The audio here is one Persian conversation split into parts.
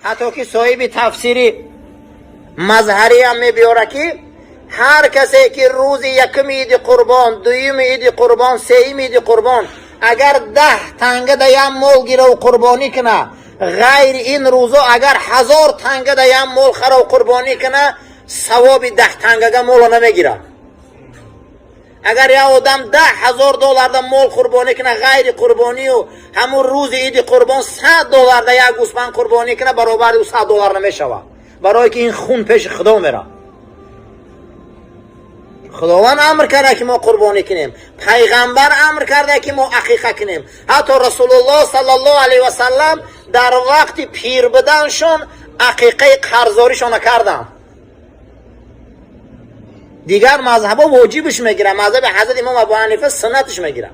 حتی که صاحب تفسیری مظهری هم میبیاره که هر کسی که روز یکم عید قربان، دویم عید قربان، سوم عید قربان اگر 10 تنگه دیم مول گیره و قربانی کنه، غیر این روزا اگر 1000 تنگه دیم مول خره و قربانی کنه، ثواب 10 تنگه مول نمیگیره. اگر یه آدم $10,000 ده مول قربانی کنه غیر قربانی و همون روز عید قربان $100 ده یک گوسفند قربانی کنه، برابر او $100 نمیشوه، برای که این خون پیش خدا میره. خداوند امر کرده که ما قربانی کنیم، پیغمبر امر کرده که ما عقیقه کنیم. حتی رسول الله صلی الله علیه و سلم در وقت پیر بدنشون عقیقه قرضاریشون کردن. دیگر مذهبا واجبش میگیره، مذهب حضرت امام ابو حنیفه سنتش میگیره.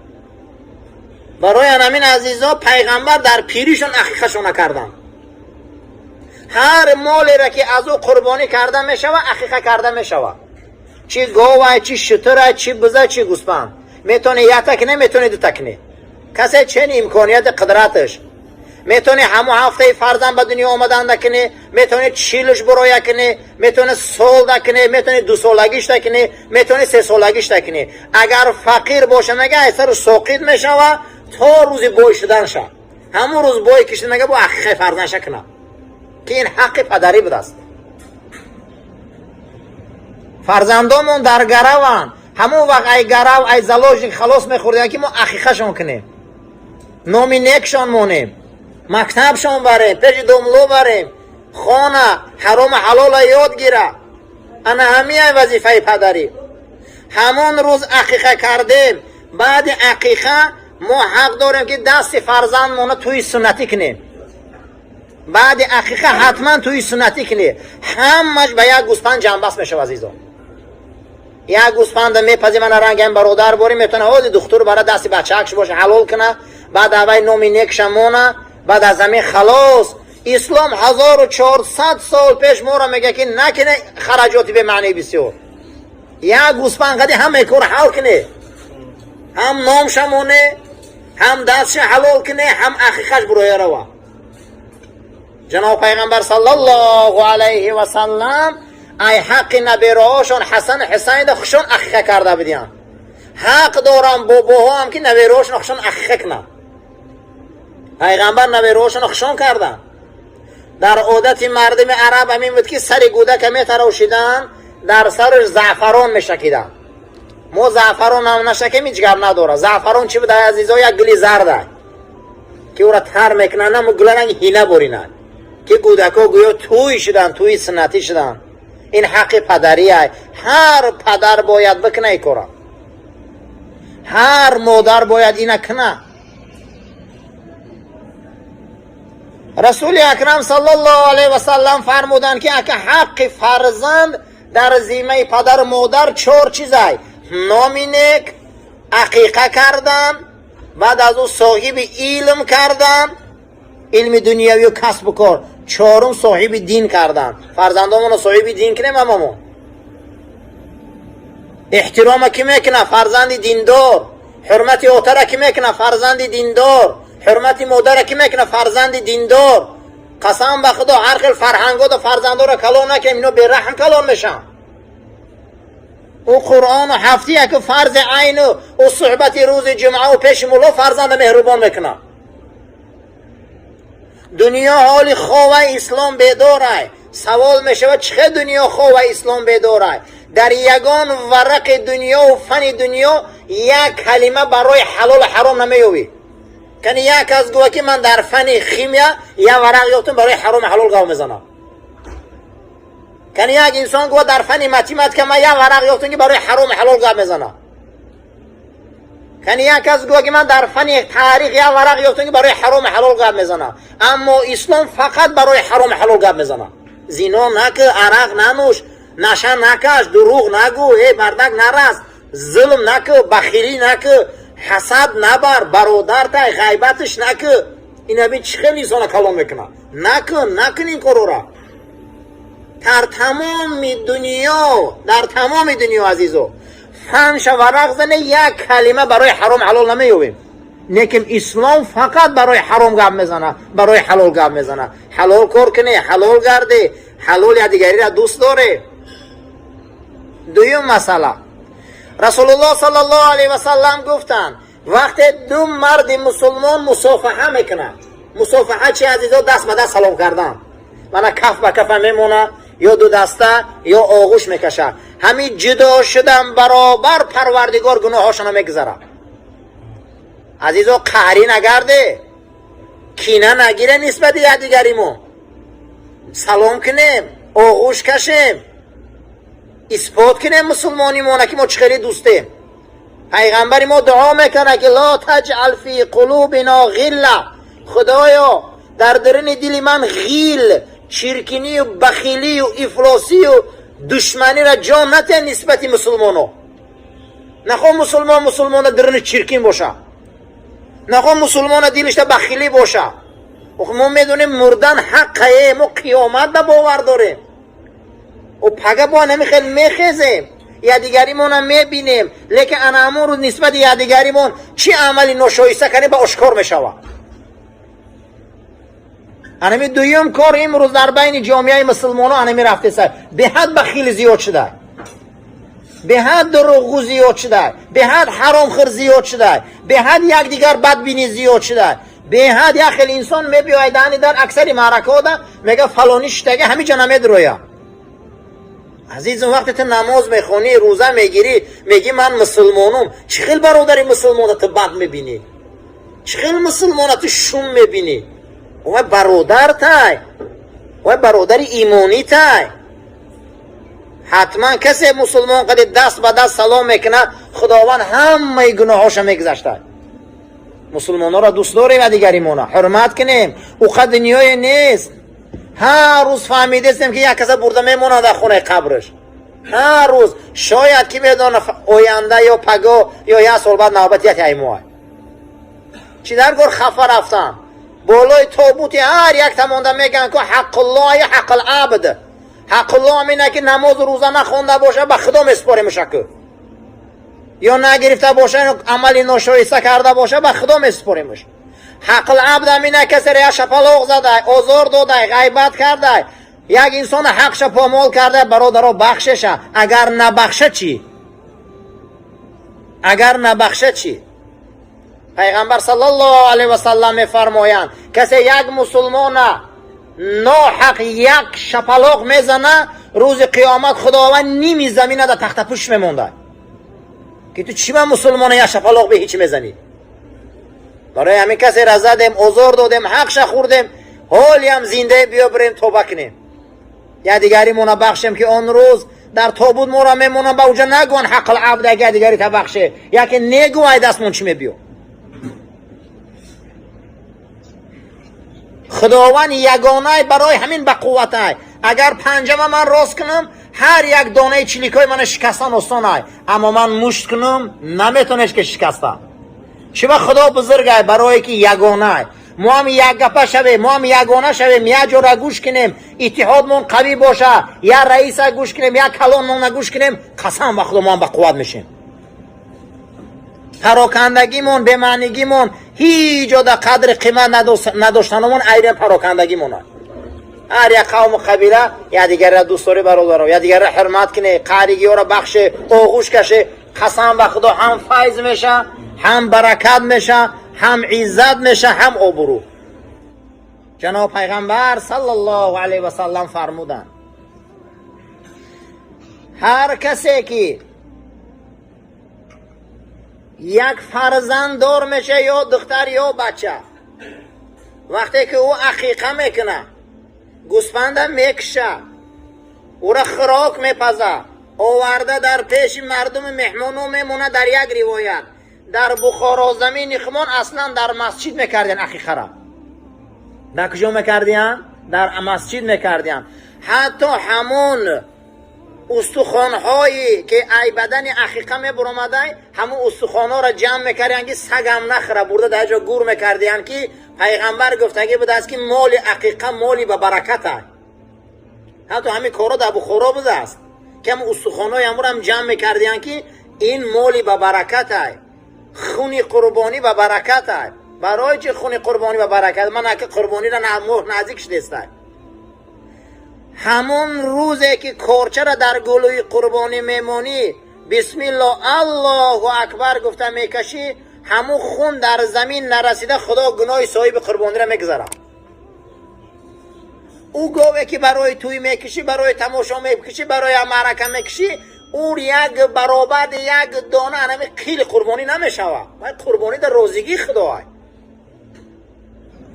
برای همین عزیزا پیغمبر در پیریشون عقیقهشون کردن. هر مالی را که از او قربانی کرده میشوه عقیقه کرده میشوه، چی گاوه، چی شتره، چی بزه، چی گوسفند. میتونه یک تکنه، میتونه دو تکنه، کسی چه امکانیت قدرتش. میتونه همو هفته فرزند به دنیا آمدن دکنه، میتونه 40 برای کنه، میتونه سال دکنه، میتونه 2 سالگیش دکنه، میتونه 3 سالگیش دکنه. اگر فقیر باشه مگه اثر ساقید میشوه تا روز بوی شدن شه، همون روز بوی کشید مگه با عقیقه فرزند شکنه، که این حق پدری بود است. فرزندامون در گروان، همون وقت ای گرو ای زلاج خلاص میخوردن که ما عقیقه شون کنیم، نامی نیکشان مونیم، مکتبشون بریم، پیش دوملو بریم، خانه حرام حلال یاد گیره. انا همیه وظیفه پدری. همون روز عقیقه کردیم، بعد عقیقه ما حق داریم که دست فرزندمون توی سنتی کنیم. بعد عقیقه حتما توی سنتی کنیم. همش به یک گوسفند جنبست میشه عزیزان. یک گوسفند میپذی من رنگم برادر باری میتونه حاضر دختر برای دست بچه‌اش باشه حلال کنه، بعد اوای نومی نیکشمونه، بعد از زمین خلاص. اسلام 1400 سال پیش ما را میگه که نکنه خراجاتی به معنی بسیار. یک گوسفند قدی هم کار حل کنه، هم نامشمونه، هم دستش حلال کنه، هم عقیقش برای روا. جناب پیغمبر صلی الله علیه و سلم ای حق نبیرهاشون حسن حسین خوشون عقیقه کرده بدیان. حق دارم باباها هم که نبیرهاشون خوشون عقیقه کنه. پیغمبر نبیرهاشون خوشون کردن. در عادت مردم عرب همین بود که سر گودک میتروشیدن، در سرش زعفران میشکیدن. ما زعفران هم نشکیم هیچ گپ نداره. زعفران چی بود عزیزا؟ یک گلی زرده که او را تر میکنن، هم گل رنگ هینه برینن که گودکا گویا توی شدن، توی سنتی شدن. این حق پدریه. هر پدر باید بکنه ای کارا، هر مادر باید اینه کنه. رسول اکرم صلی الله علیه و سلم فرمودن که حق فرزند در ذمه پدر و مادر 4 چیزای: نامی نیک، عقیقه کردن، بعد از او صاحب علم کردن، علم دنیوی و کسب و کار، 4م صاحب دین کردن. فرزندامون صاحب دین کنیم. امامون احترام کی میکنه؟ فرزند دیندار. حرمت اوتر کی میکنه؟ فرزند دیندار. حرمت مادر کی میکنه؟ فرزند دیندار. قسم به خدا هر خیل فرهنگا و فرزندا را کلان نکنیم، اینا به رحم کلان میشن. او قرآن و هفته که فرض عین و صحبت روز جمعه و پیش مولا فرزند مهربان میکنه. دنیا حال خواه اسلام بیداره. سوال میشه چه دنیا خواه اسلام بیداره؟ در یگان ورق دنیا و فن دنیا یک کلمه برای حلال حرام نمیوی. کنی یک از گوه که من در فن خیمیا یا ورق یافتم برای حرام حلال گاو میزنم. کنی یک انسان گوه در فن متیمت که من یا ورق یافتم که برای حرام حلال گاو میزنم. کنی یک از گوه که من در فن تاریخ یا ورق یافتم که برای حرام حلال گاو میزنم. اما اسلام فقط برای حرام حلال گاو میزنه. زنا نکه، عرق ننوش، نشه نکش، دروغ نگو، بردک نرست، ظلم نکه، بخیلی نکه، حسد نبر، برادر تا غیبتش نکه. این بین چه خیلی انسان کلام میکنه. نکن این کارو را. در تمام دنیا عزیزو فنش ورق زنه یک کلمه برای حرام حلال نمیویم. لیکن اسلام فقط برای حرام گپ میزنه، برای حلال گپ میزنه. حلال کار کنه، حلال گرده، حلال یا دیگری را دوست داره. دویم مسئله، رسول الله صلی الله علیه و سلم گفتن وقتی دو مرد مسلمان مصافحه میکنن، مصافحه چی عزیزا؟ دست به دست سلام کردن، معنی کف به کف میمونه یا دو دسته یا آغوش میکشه. همین جدا شدن برابر پروردگار گناهاشونو میگذره. عزیزا قهری نگرده، کینه نگیره نسبت یا دیگریمون، سلام کنیم، آغوش کشیم، اثبات کنیم مسلمانیمونه که ما چخیلی دوستیم. پیغمبری ما دعا میکنه که لا تجعل فی قلوبنا غله، خدایا در درون دل من غیل، چرکنی و بخیلی و افلاسی و دشمنی را جا نته نسبت مسلمانو. نخواه مسلمان درون چرکین باشه، نخواه مسلمان دلش بخیلی باشه. ما میدونیم مردن حقه، ما قیامت به باور داریم و پگه با نمیخیل میخیزیم، یا دیگریمون هم میبینیم، لیکن انامون رو نسبت یا دیگریمون چی عملی ناشایسته کنی به اشکار میشوه. انمی دویم کار امروز در بین جامعه مسلمان ها انمی رفته سر، به حد بخیل زیاد شده، به حد دروغگو زیاد شده، به حد حرام خور زیاد شده، به حد یک دیگر بدبینی زیاد شده، به حد یک خیلی انسان میبیاید در اکثر معرکه ها ده میگه فلانی شتگه همین جا نمید رویا. عزیز وقتی تو نماز میخونی، روزه میگیری، میگی من مسلمانم، چه خیلی برادری مسلمان تو بد میبینی، چه خیلی مسلمان تو شوم میبینی. و برادر تای و برادر ایمانی تای. حتما کسی مسلمان قد دست به دست سلام میکنه خداوند همه گناهاش میگذشته. مسلمان ها را دوست داریم و دیگریمون حرمت کنیم. او قد دنیای نیست. هر روز فهمیدیم که یک کسی برده میمونه در خونه قبرش، هر روز شاید که بدانه آینده یا پگاه یا یک سال بعد نوبت یک ایموه چی در گور خفه رفتن بالای تابوتی هر یک تمانده میگن که حق الله یا حق العبد. حق الله همینه که نماز روزه نخونده باشه به خدا مسپاره میشه، که یا نگرفته باشه عملی ناشایسته کرده باشه به خدا مسپاره میشه. حق العبد همینه که سر شپلاق زده، آزار داده، غیبت کرده، یک انسان حقش پامال کرده برادرها بخششه. اگر نبخشه چی؟ اگر نبخشه چی؟ پیغمبر صلی الله علیه و سلم میفرمایند کسی یک مسلمان ناحق یک شپلاق میزنه روز قیامت خداوند نیمی زمینه در تخت پوش میمونده که تو چی من مسلمان یک شپلاق به هیچ میزنی. برای همین کسی را زدیم، آزار دادیم، حقش خوردیم، حالی هم زنده بیا بریم توبه کنیم، یا دیگری مون بخشیم که اون روز در تابوت مورا میمونم با اوجا نگوان حق العبد اگر دیگری تا بخشه، یا که نگوهای دستمون چی میبیو. خداوند یگانه برای همین به قوت های. اگر پنجم من راست کنم هر یک دانه چلیکای من شکستن آسان های، اما من مشت کنم نمیتونش که شکستن. چه با خدا بزرگه برای که یگانه ما هم یک گپه شویم، ما هم یگانه شویم، یک جا را گوش کنیم، اتحادمون قوی باشه، یا رئیس گوش کنیم، یا کلانمون گوش کنیم، قسم به خدا ما هم به قوت میشیم. پراکندگیمون، بمعنیگیمون هیچ جا در قدر قیمت نداشتنمون ایران پراکندگیمون هست. هر یک قوم و قبیله یا دیگر را دوست داره برادر، یا دیگر را حرمت کنه، قهرگی ها را بخشه، آغوش کشه. قسم به خدا هم فیض میشه، هم برکت میشه، هم عزت میشه، هم آبرو. جناب پیغمبر صلی الله علیه و سلم فرمودن هر کسی که یک فرزند دار میشه، یا دختر یا بچه، وقتی که او عقیقه میکنه، گوسفندم میکشه، او را خوراک میپزه، آورده در پیش مردم مهمانو میمونه. در یک روایت در بخارا زمین خمان اصلا در مسجد میکردین عقیقه را. در کجا میکردین؟ در مسجد میکردین. حتی همون استخوان‌هایی که ای بدن عقیقه میبرامده، همون استخوان‌ها را جمع میکردین که سگم نخره، برده در جا گور میکردین که پیغمبر گفتگی بوده است که مال عقیقه مالی به برکت است. حتی همین کارا در بخارا بوده است که همون استخوان‌های همون هم جمع میکردین که این مالی به برکت است. خونی قربانی و برکت است. برای چه خونی قربانی و برکت؟ من اگه قربانی را نزدیک شده، همون روزی که کورچه را در گلوی قربانی میمونی بسم الله الله اکبر گفته میکشی، همون خون در زمین نرسیده خدا گناه صاحب قربانی را میگذاره. او گوه که برای توی میکشی، برای تماشا میکشی، برای معرکه میکشی، او یک برابر یک دانه انمی قیل قربانی نمیشوه. باید قربانی در روزگی خدای.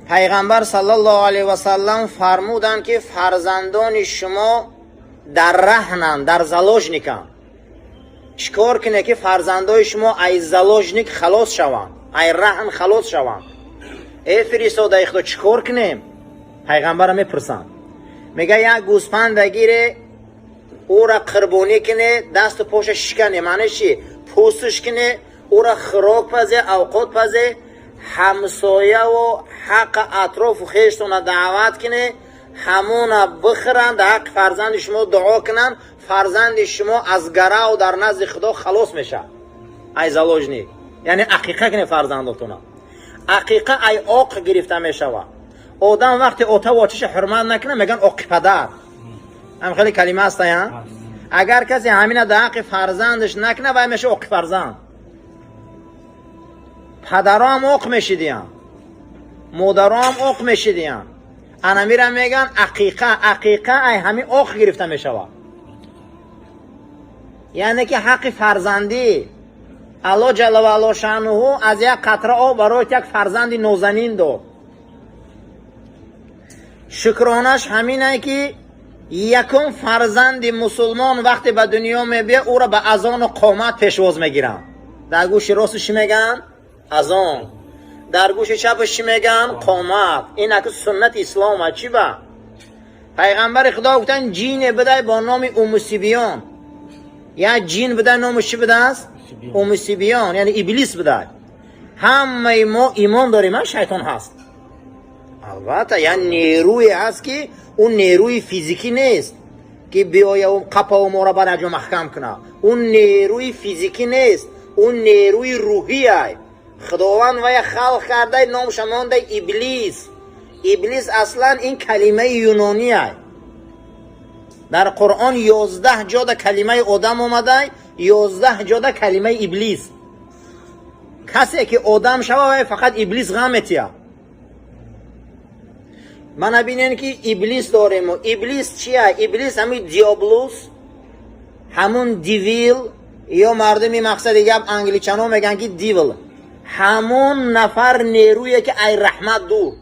پیغمبر صلی الله علیه و سلم فرمودند که فرزندان شما در رهنن، در زلاجنیکن. چیکار کنه که فرزندای شما ای زلاجنیک خلاص شوند، ای رهن خلاص شوند؟ ای فرستاده خدا چیکار کنیم؟ پیغمبر میپرسن، میگه یک گوسفند بگیره، او را قربانی کنه، دست و پاش شکنه، معنی چی؟ پوستش کنه، او را خوراک پزه، اوقات پزه، همسایه و حق اطراف و خیشتون دعوت کنه، همون بخرند، حق فرزند شما دعا کنن، فرزند شما از گره و در نزد خدا خلاص میشه. ای زلاجنی یعنی عقیقه کنه فرزنداتون. عقیقه ای آق گرفته میشوه. آدم وقتی اوتا و آتش حرمت نکنه میگن آق پدر. هم خیلی کلمه هست یا؟ اگر کسی همین در حق فرزندش نکنه باید میشه آق فرزند. پدرها هم آق میشیدیم، مادرها هم آق میشیدیم. انا میرم میگن عقیقه ای همین آق گرفته میشوه. یعنی که حق فرزندی الله جل و علا شانه از یک قطره آب برای یک فرزند نازنین داد. شکرانش همینه که یکم فرزند مسلمان وقتی به دنیا میبیه او را به اذان و قامت پیشواز میگیرن. در گوش راستش میگن اذان، در گوش چپش میگن قامت. این اگه سنت اسلام چی با؟ پیغمبر خدا گفتن جین بده با نام ام سیبیان. یا جین بده نامش چی بده است؟ ام سیبیان یعنی ابلیس بده. همه ما ایمان داریم من شیطان هست. البته یعنی نیروی هست که اون نیروی فیزیکی نیست که بیایه اون قپا و ما را برای محکم کنه. اون نیروی فیزیکی نیست، اون نیروی روحی هست. خداوند و خلق کرده نامش مانده ابلیس. ابلیس اصلا این کلمه یونانی است. در قرآن 11 جا ده کلمه آدم اومده، 11 جا ده کلمه ابلیس. کسی که آدم شوه فقط ابلیس غمتیه. من بینین که ابلیس داریم. ابلیس چیه؟ ابلیس همین دیابلوس، همون دیویل، یا مردمی مقصد دیگه انگلیچنا میگن که دیول، همون نفر نیرویه که ای رحمت دور.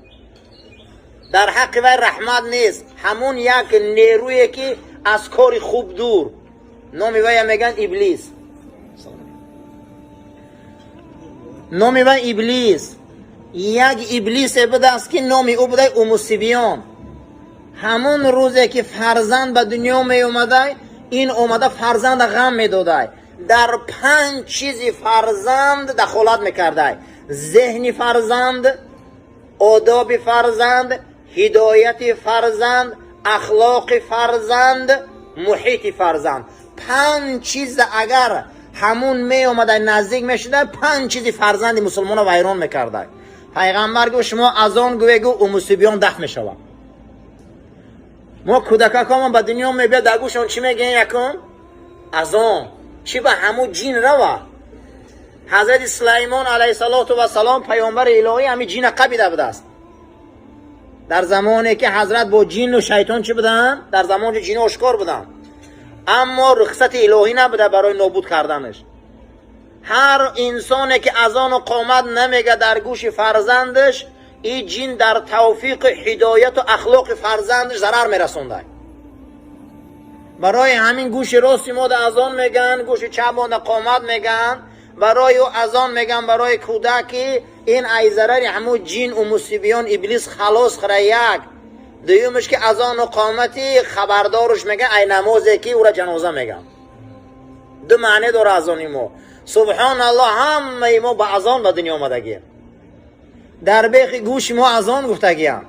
در حق وی رحمت نیست، همون یک نیرویه که از کار خوب دور. نام وی میگن ابلیس. نام وی ابلیس. یک ابلیس بوده است که نام او بوده ام سیبیان. همون روزی که فرزند به دنیا می اومده، این اومده فرزند غم می داده. در 5 چیزی فرزند دخالت میکرده: ذهنی فرزند، آداب فرزند، هدایت فرزند، اخلاق فرزند، محیط فرزند. 5 چیز اگر همون می اومده نزدیک میشده، 5 چیزی فرزند مسلمان رو ویران میکرده. پیغمبر گفت شما از آن گو ام سیبیان دفن میشوه. ما کودکان به دنیا میبید در گوشون چی میگن؟ یکم از آن چی به همون جین روه. حضرت سلیمان علیه السلام پیامبر الهی همین جین قبیده بوده است. در زمانی که حضرت با جین و شیطان چی بودن؟ در زمان جین آشکار بودن، اما رخصت الهی نبوده برای نابود کردنش. هر انسانی که از آن قامت نمیگه در گوش فرزندش، این جین در توفیق هدایت و اخلاق فرزندش ضرر میرسونده. برای همین گوش راستی ما از آن میگن، گوش چپ ما قامت میگن، برای او از آن میگن برای کودکی این ای ضرری همون جین و مصیبیان ابلیس خلاص خره. یک دویمش که از آن قامتی خبردارش میگن ای نمازی که او را جنازه میگن. دو معنی داره از آن. ما سبحان الله همه ما با از آن به دنیا آمدگیم. در بیخ گوش ما از آن گفتگیم،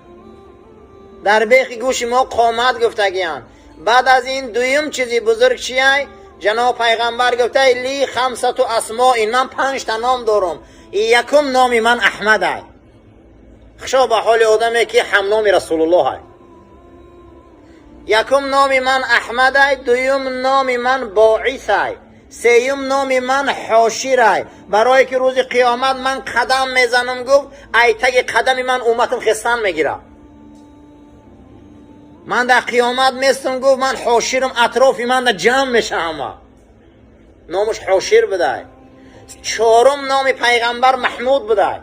در بیخ گوش ما قامت گفتگیم. بعد از این دویم چیزی بزرگ چیه؟ جناب پیغمبر گفته لی خمسة اسماء، من 5 تا نام دارم، یکم نامی من احمد است. خشا به حال آدمی که هم نام رسول الله است. یکم نام من احمد است، دویم نام من باعث است، سیم نام من حاشر است. برای که روز قیامت من قدم میزنم، گفت ایتگ قدم من امتم خستن میگیره. من در قیامت میستم، گفت من حاشرم، اطرافی من در جمع میشه همه. نامش حاشر بده. چهارم نام پیغمبر محمود بده.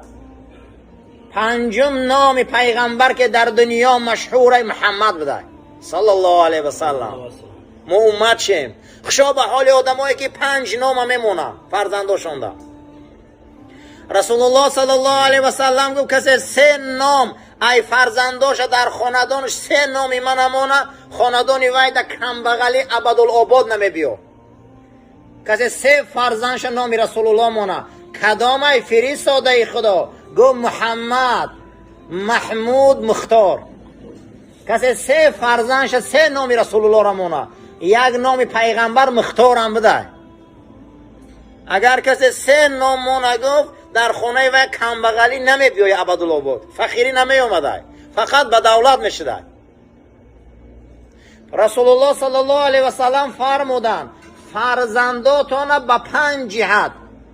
پنجم نام پیغمبر که در دنیا مشهوره محمد بده صلی الله علیه و سلم. ما امت شیم. خشا به حال آدمایی که 5 نام میمونن فرزنداشون ده. رسول الله صلی الله علیه و سلم گفت کسی 3 نام ای فرزنداش در خاندانش 3 نامی من امونه، خاندان وی در کمبغلی ابدالآباد نمیبیو. کسی 3 فرزندش نامی رسول الله مونه، کدام ای فرستاده خدا؟ گفت محمد، محمود، مختار. کسی 3 فرزندش 3 نامی رسول الله را مونه، یک نام پیغمبر مختار هم بده. اگر کسی 3 نام مونه، گفت در خونه و کمبغلی نمی بیای ابدالآباد، فقیری نمی اومده، فقط به دولت میشده. رسول الله صلی الله علیه و سلم فرمودن فرزنداتون به 5 جهت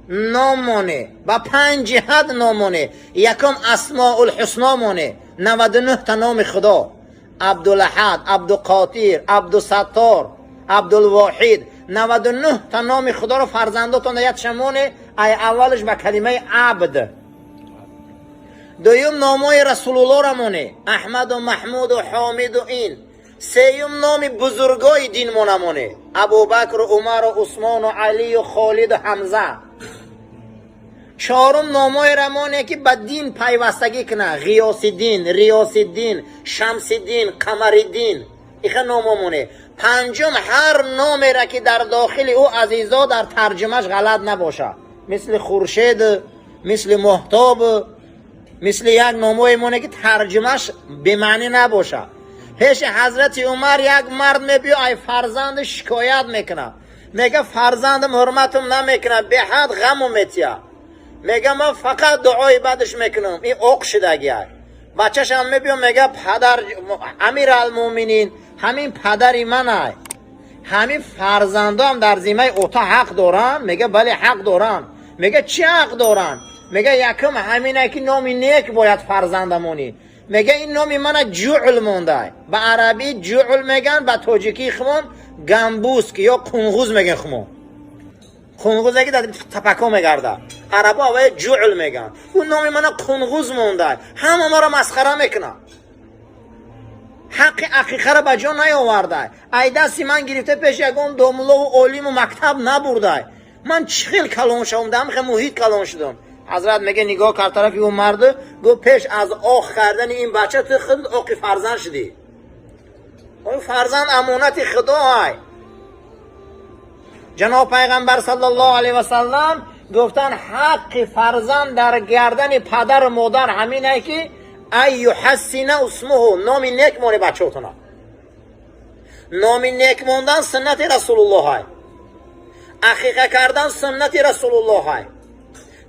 نام مونه، به 5 جهت نام مونه. یکم اسماء الحسنا مونه، 99 تا نام خدا، عبدالاحد، عبدالقادر، عبدالستار، عبدالواحد، 99 تا نام خدا رو فرزنداتون یاد شمونه. ای اولش به کلمه عبد. دویم نامای رسول الله را مونه، احمد و محمود و حامد و این. سیم نام بزرگای دین مونه، ابوبکر و عمر و عثمان و علی و خالد و حمزه. چهارم نامای رمانه که به دین پیوستگی کنه، غیاث الدین، ریاض الدین، شمس الدین، قمر الدین. ایخه ناممونه. پنجم هر نامی را که در داخل او عزیزا در ترجمهش غلط نباشه، مثل خورشید، مثل مهتاب، مثل یک نامای مونه که ترجمهش به معنی نباشه. پیش حضرت عمر یک مرد میبیو، ای فرزند شکایت میکنه، میگه فرزندم حرمتم نمیکنه، به حد غمو میتیه. میگه من فقط دعای بعدش میکنم، این عق شدگیه. بچهش هم میبیو، میگه پدر امیر المومنین، همین پدری منه. همین فرزنده هم در ذمه اوتا حق دارن؟ میگه بله حق دارن. میگه چی حق دارن؟ میگه یکم همینه که نامی نیک باید فرزندمونی. میگه این نامی من جعل مونده. به عربی جعل میگن، به تاجیکی خمون گمبوسک یا قنغوز میگن. خمون قنغوز که در تپکا میگرده، عربا اوه جعل میگن. اون نامی من قنغوز مونده، همه ما را مسخره میکنه، حق عقیقه را به جا نیاورده. ای دستی من گرفته پیش یکون دوملا و علیم و مکتب نبرده، من چخیل کلان شدم، دمخ محیط کلان شدم. حضرت میگه نگاه کرد طرفی اون مرد، گفت پیش از آخ کردن این بچه تو خود آقی فرزند شدی. اون فرزند امانت خدا های. جناب پیغمبر صلی الله علیه و سلم گفتن حق فرزند در گردن پدر و مادر همینه که ای یحسن اسمه، نامی نیک مونه بچه‌تون. نامی نیک موندن سنت رسول الله های، عقیقه کردن سنت رسول الله های،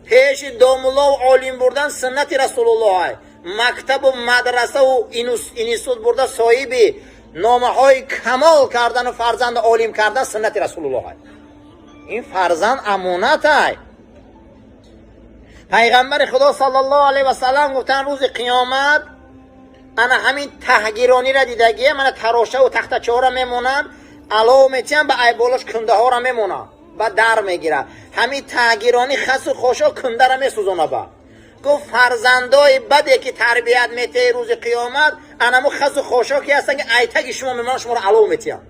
پیش داملا و عالم بردن سنت رسول الله های، مکتب و مدرسه و اینستیتوت برده صاحب نامه های کمال کردن و فرزند عالم کردن سنت رسول الله های. این فرزند امانت های. پیغمبر خدا صلی الله علیه و سلم گفتن روز قیامت انا همین تهگیرانی را دیدگیه، من تراشه و تخت چهاره میمونن، علامتی هم به ایبالاش کنده ها را میمونن، با در میگیره. همین تهگیرانی خس و خوشا کنده را میسوزونه. با گفت فرزندای بدی که تربیت میته روز قیامت انمو خس و خوشا که هستن که ایتگ شما میمونن، شما را علامتی هم.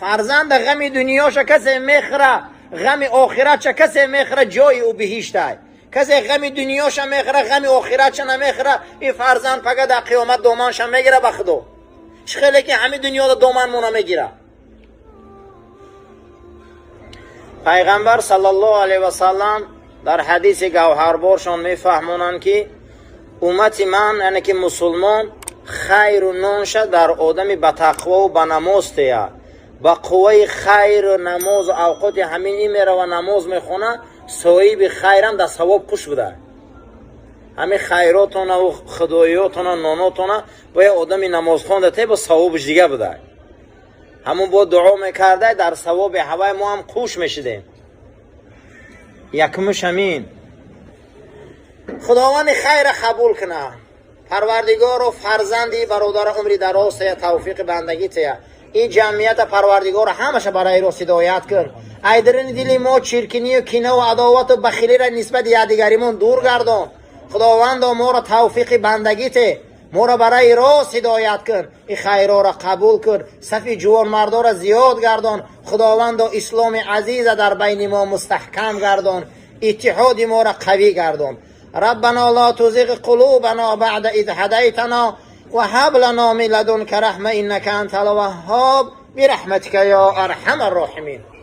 فرزند غم دنیاشا کسی میخره، غم آخرت کسی میخره، جای او بهشته. کسی غم دنیاش میخره، غم آخرتش نمیخره. این فرزند فقط در قیامت دامنش میگیره به خدا. چخیلی که همین دنیا رو دامن مونه میگیره. پیغمبر صلی الله علیه و سلم در حدیث گوهربارشان میفهمونن که امت من یعنی که مسلمان خیر و نونش در آدمی به تقوا و به نماز تیه. با قوه خیر و نماز و اوقات همین این میره و نماز میخونه صاحب خیرم در ثواب خوش بوده. همین خیراتون و خدایاتون و ناناتون باید آدمی نماز خونده با ثوابش دیگه بوده. همون با دعا میکرده در ثواب هوای ما هم خوش میشدیم. یکمش همین خداوند خیر قبول کنه. پروردگار و فرزندی برادر عمری دراز ته توفیق بندگی ته این جمعیت پروردگار همشه برای را هدایت کن. ای درون دل ما چرکنی و کینه و عداوت و بخیلی را نسبت یکدیگریمون دور گردان. خداوند ما را توفیق بندگی ته ما را برای راست هدایت کن. این خیرها را قبول کن. صف جوان مردا را زیاد گردان. خداوند اسلام عزیز در بین ما مستحکم گردان. اتحاد ما را قوی گردان. ربنا لا تزغ قلوبنا بعد إذ هديتنا وهب لنا من لدنك رحمة إنك أنت الوهاب برحمتك يا أرحم الراحمين.